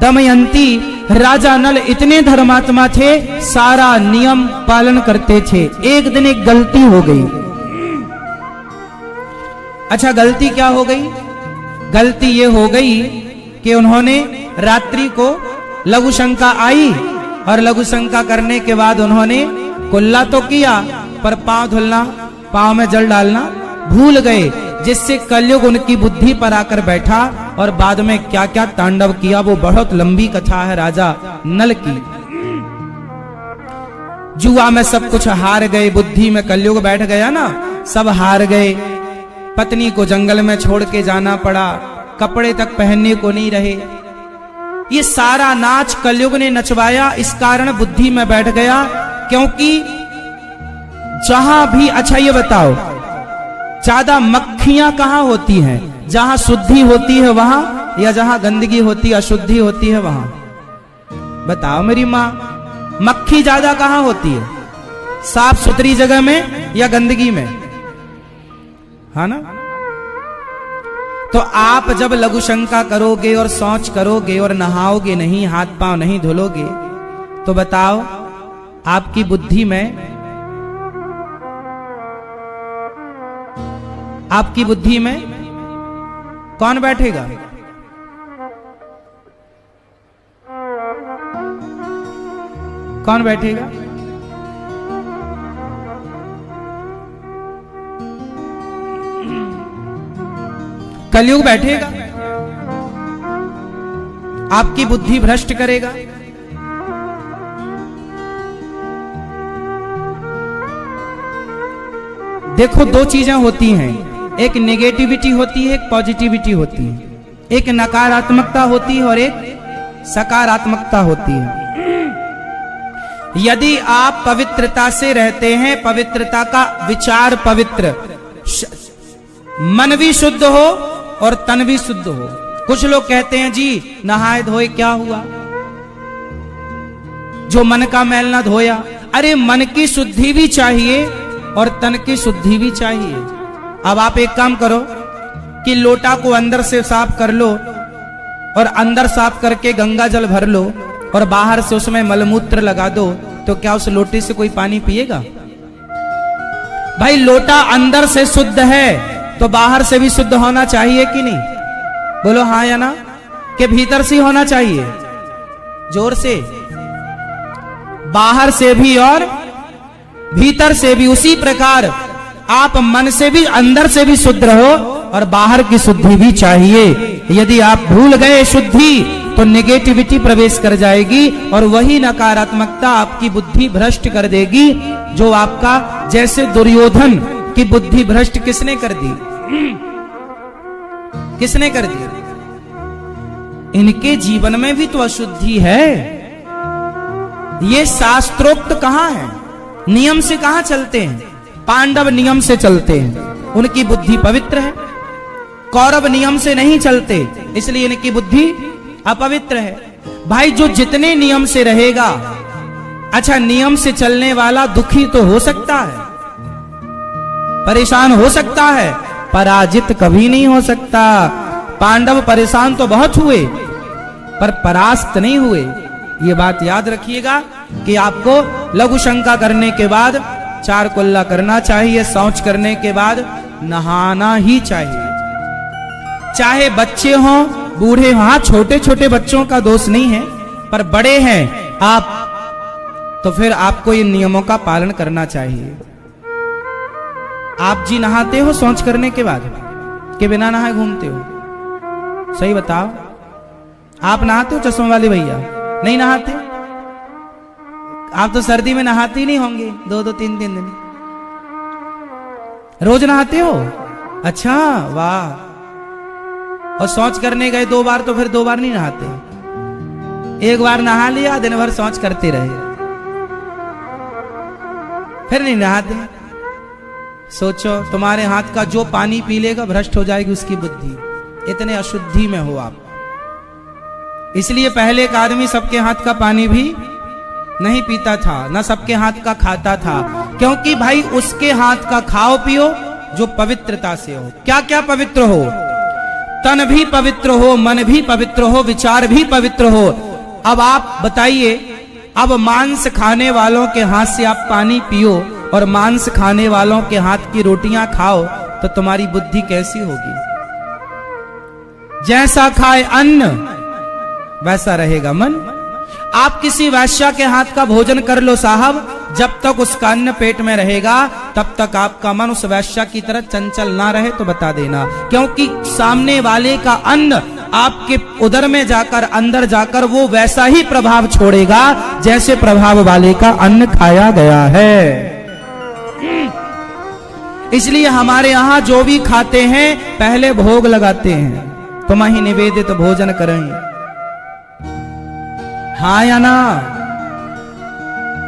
दमयंती, राजा नल इतने धर्मात्मा थे, सारा नियम पालन करते थे। एक दिन एक गलती हो गई। अच्छा, गलती क्या हो गई? गलती ये हो गई कि उन्होंने रात्रि को लघु शंका आई और लघु शंका करने के बाद उन्होंने कुल्ला तो किया, पर पांव धुलना, पांव में जल डालना भूल गए, जिससे कलयुग उनकी बुद्धि पर आकर बैठा और बाद में क्या क्या तांडव किया, वो बहुत लंबी कथा है राजा नल की। जुआ में सब कुछ हार गए, बुद्धि में कलयुग बैठ गया ना, सब हार गए। पत्नी को जंगल में छोड़ के जाना पड़ा, कपड़े तक पहनने को नहीं रहे। ये सारा नाच कलयुग ने नचवाया, इस कारण बुद्धि में बैठ गया। क्योंकि जहां भी, अच्छा ये बताओ, ज्यादा मक्खियां कहां होती हैं? जहां शुद्धि होती है वहां, या जहां गंदगी होती है, अशुद्धि होती है वहां? बताओ मेरी माँ, मक्खी ज्यादा कहां होती है? साफ सुथरी जगह में या गंदगी में? है ना? तो आप जब लघु शंका करोगे और शौच करोगे और नहाओगे नहीं, हाथ पांव नहीं धुलोगे, तो बताओ आपकी बुद्धि में, आपकी बुद्धि में कौन बैठेगा? कौन बैठेगा? कलयुग बैठेगा, आपकी बुद्धि भ्रष्ट करेगा। देखो, 2 चीजें होती हैं, एक नेगेटिविटी होती है, एक पॉजिटिविटी होती है, एक नकारात्मकता होती है और एक सकारात्मकता होती है। यदि आप पवित्रता से रहते हैं, पवित्रता का विचार पवित्र, मन भी शुद्ध हो और तन भी शुद्ध हो। कुछ लोग कहते हैं जी नहाए धोए क्या हुआ, जो मन का मैल ना धोया। अरे मन की शुद्धि भी चाहिए और तन की शुद्धि भी चाहिए। अब आप एक काम करो कि लोटा को अंदर से साफ कर लो और अंदर साफ करके गंगा जल भर लो और बाहर से उसमें मलमूत्र लगा दो, तो क्या उस लोटे से कोई पानी पिएगा? भाई लोटा अंदर से शुद्ध है तो बाहर से भी शुद्ध होना चाहिए कि नहीं? बोलो हाँ या ना? कि भीतर से होना चाहिए? जोर से। बाहर से भी और भीतर से भी। उसी प्रकार आप मन से भी, अंदर से भी शुद्ध रहो और बाहर की शुद्धि भी चाहिए। यदि आप भूल गए शुद्धि तो नेगेटिविटी प्रवेश कर जाएगी और वही नकारात्मकता आपकी बुद्धि भ्रष्ट कर देगी। जो आपका, जैसे दुर्योधन की बुद्धि भ्रष्ट किसने कर दी? किसने कर दी? इनके जीवन में भी तो अशुद्धि है। ये शास्त्रोक्त कहां है? नियम से कहां चलते हैं? पांडव नियम से चलते हैं, उनकी बुद्धि पवित्र है। कौरव नियम से नहीं चलते, इसलिए इनकी बुद्धि अपवित्र है। भाई जो जितने नियम से रहेगा, अच्छा नियम से चलने वाला दुखी तो हो सकता है, परेशान हो सकता है, पराजित कभी नहीं हो सकता। पांडव परेशान तो बहुत हुए पर परास्त नहीं हुए। ये बात याद रखिएगा कि आपको लघु शंका करने के बाद 4 कुल्ला करना चाहिए। शौच करने के बाद नहाना ही चाहिए, चाहे बच्चे हों बूढ़े हों। हाँ, छोटे छोटे बच्चों का दोष नहीं है, पर बड़े हैं आप तो फिर आपको इन नियमों का पालन करना चाहिए। आप जी नहाते हो शौच करने के बाद कि बिना नहाए घूमते हो? सही बताओ, आप नहाते हो? चश्मे वाले भैया नहीं नहाते? आप तो सर्दी में नहाते ही नहीं होंगे, 2-2 3-3 दिन रोज नहाते हो? अच्छा वाह। और शौच करने गए 2 बार तो फिर 2 बार नहीं नहाते? एक बार नहा लिया, दिन भर शौच करते रहे। फिर नहीं नहाते। सोचो तुम्हारे हाथ का जो पानी पी लेगा भ्रष्ट हो जाएगी उसकी बुद्धि, इतने अशुद्धि में हो आप। इसलिए पहले एक आदमी सबके हाथ का पानी भी नहीं पीता था, ना सबके हाथ का खाता था, क्योंकि भाई उसके हाथ का खाओ पियो जो पवित्रता से हो। क्या क्या पवित्र हो? तन भी पवित्र हो, मन भी पवित्र हो, विचार भी पवित्र हो। अब आप बताइए, अब मांस खाने वालों के हाथ से आप पानी पियो और मांस खाने वालों के हाथ की रोटियां खाओ तो तुम्हारी बुद्धि कैसी होगी? जैसा खाए अन्न वैसा रहेगा मन। आप किसी वैश्या के हाथ का भोजन कर लो साहब, जब तक उसका अन्न पेट में रहेगा तब तक आपका मन उस वैश्या की तरह चंचल ना रहे तो बता देना, क्योंकि सामने वाले का अन्न आपके उदर में जाकर अंदर जाकर वो वैसा ही प्रभाव छोड़ेगा जैसे प्रभाव वाले का अन्न खाया गया है। इसलिए हमारे यहां जो भी खाते हैं पहले भोग लगाते हैं, तुम ही निवेदित भोजन करें, हाँ या ना?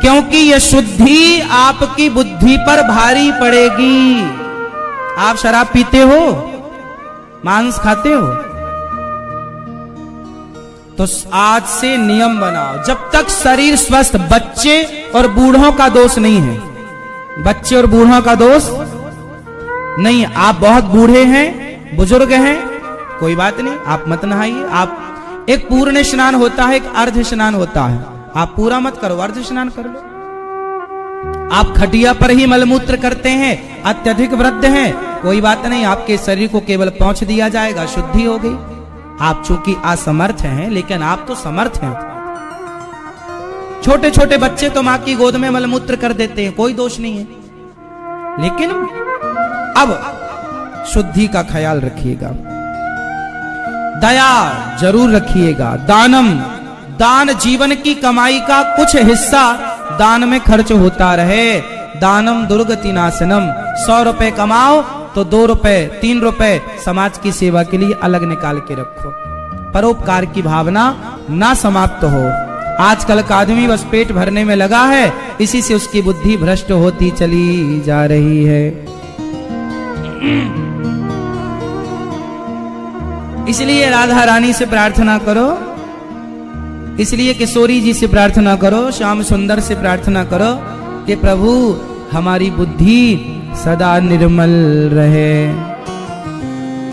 क्योंकि ये शुद्धि आपकी बुद्धि पर भारी पड़ेगी। आप शराब पीते हो, मांस खाते हो, तो आज से नियम बनाओ, जब तक शरीर स्वस्थ, बच्चे और बूढ़ों का दोष नहीं है, बच्चे और बूढ़ों का दोष नहीं। आप बहुत बूढ़े हैं, बुजुर्ग हैं, कोई बात नहीं, आप मत नहाइए। आप एक पूर्ण स्नान होता है, एक अर्ध स्नान होता है, आप पूरा मत करो, अर्ध स्नान कर लो। आप खटिया पर ही मलमूत्र करते हैं, अत्यधिक वृद्ध हैं, कोई बात नहीं, आपके शरीर को केवल पहुंच दिया जाएगा, शुद्धि हो गई। आप चूंकि असमर्थ हैं, लेकिन आप तो समर्थ हैं। छोटे छोटे बच्चे तो मां की गोद में मलमूत्र कर देते हैं, कोई दोष नहीं है, लेकिन अब शुद्धि का ख्याल रखिएगा, दया जरूर रखिएगा। दानम, दान जीवन की कमाई का कुछ हिस्सा दान में खर्च होता रहे। दानम दुर्गति नाशनम, 100 रुपए कमाओ तो 2 रुपए 3 रुपए समाज की सेवा के लिए अलग निकाल के रखो। परोपकार की भावना ना समाप्त हो। आजकल का आदमी बस पेट भरने में लगा है, इसी से उसकी बुद्धि भ्रष्ट होती चली जा रही है। इसलिए राधा रानी से प्रार्थना करो, इसलिए किशोरी जी से प्रार्थना करो, श्याम सुंदर से प्रार्थना करो कि प्रभु हमारी बुद्धि सदा निर्मल रहे।